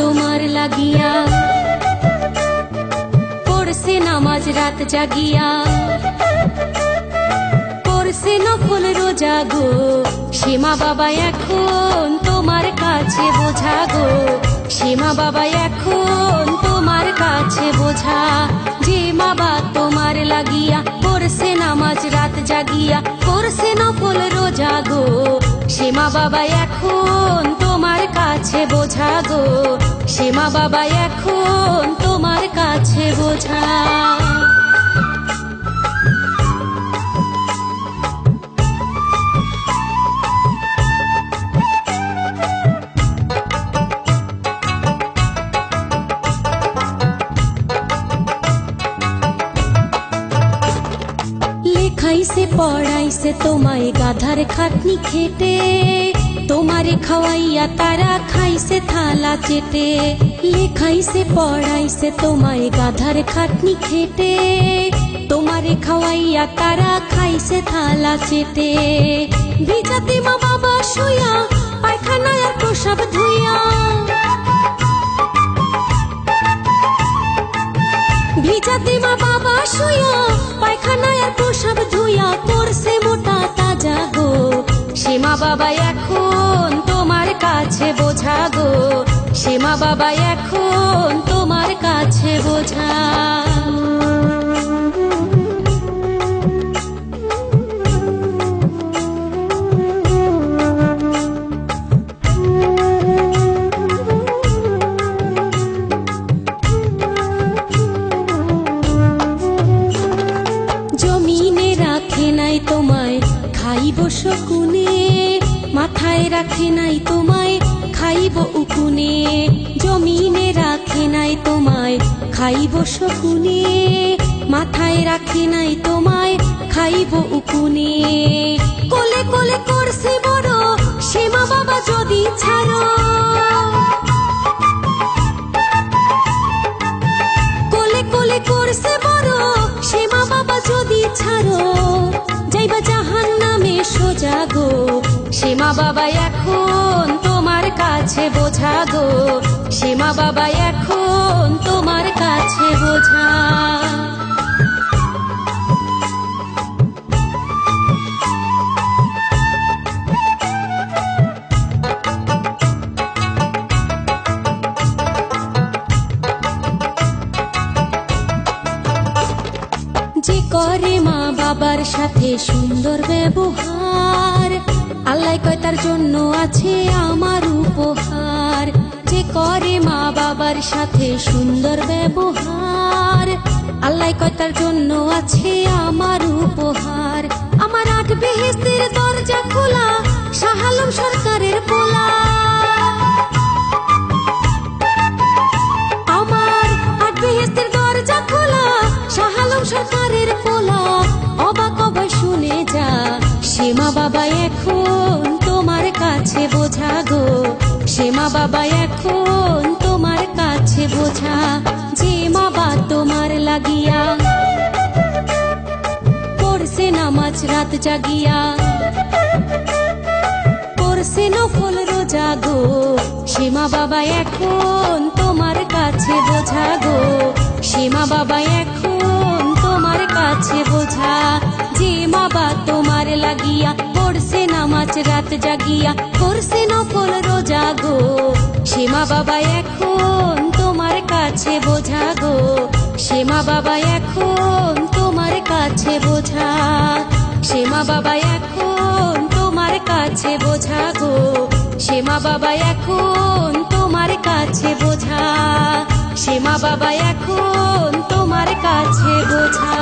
তোমার লাগিয়া পড়ছে নামাজ রাত জাগিয়া, পড়ছে নফল রোজা গো, সীমা বাবা এখন তোমার কাছে বোঝা গো, সীমা বাবা এখন তোমার কাছে বোঝা। যে বাবা তোমার লাগিয়া পড়ছে নামাজ রাত জাগিয়া, পড়ছে নফল রোজা গো, সীমা বাবা এখন তোমার কাছে বোঝা গো, সীমা বাবা এখন তোমার কাছে বোঝা। লেখাইছে পড়াইছে তোমায় গাধার খাটনি খেটে, তোমারে খাওয়াইয়া তারা খাইছে থালা চেটে। লেখাইছে পড়াইছে তোমায় গাধার খাটনি খেটে, তোমারে খাওয়াইয়া তারা খাইছে থালা চেটে। ভিজাতে মা বাবা শুইয়া পায়খানায় আর প্রসাব ধুইয়া, ভিজাতে মা বাবা শুইয়া পায়খানায় আর প্রসাব ধুইয়া, করছে মোটা তাজা গো, সীমা বাবা এখন তোমার কাছে বোঝা গো, সীমা বাবা এখন তোমার কাছে বোঝা। জমিনে রাখে নাই তোমায় খাইব শকুনে, মাথায় রাখে নাই তোমায় খাইব উকুনে। জমিনে রাখে নাই তোমায় খাইব শকুনে, মাথায় রাখে নাই তোমায় খাইব উকুনে। কোলে কোলে করছে বড় সীমা বাবা যদি ছাড়ো, কোলে কোলে করছে বড় সীমা বাবা যদি ছাড়ো, যাইবা জাহান্নামে সোজা গো, সীমা বাবা এখন তোমার কাছে বোঝা গো, সীমা বাবা এখন তোমার কাছে বোঝা। যে করে মা বাবার সাথে সুন্দর ব্যবহার, আল্লাহ কয় তার জন্য আছে আমার উপহার। যে করে মা বাবার সাথে সুন্দর ব্যবহার, আল্লাহ কয় তার জন্য আছে আমার উপহার। আমার 8 বেহেশতের দরজা খোলা, শাহ আলম সরকারের পোলা। আমার 8 বেহেশতের দরজা খোলা, শাহ আলম সরকারের পোলা। অবাক অবাক শুনে যা, সীমা বাবা এখন তোমার কাছে বোঝা গো, সীমা বাবা এখন তোমার কাছে বোঝা। যে বাবা তোমার লাগিয়া পড়ছে নামাজ রাত জাগিয়া, পড়ছে নফল রোজা গো, সীমা বাবা এখন তোমার কাছে বোঝা গো, সীমা বাবা এখন তোমার কাছে বোঝা। যে বাবা তোমার লাগিয়া পড়ছে নামাজ রাত জাগিয়া, পড়ছে নফল রোজা গো, সীমা বাবা এখন তোমার কাছে বোঝা গো, সীমা বাবা এখন তোমার কাছে বোঝা, সীমা বাবা এখন তোমার কাছে বোঝা গো, সীমা বাবা এখন তোমার কাছে বোঝা, সীমা বাবা এখন তোমার কাছে বোঝা।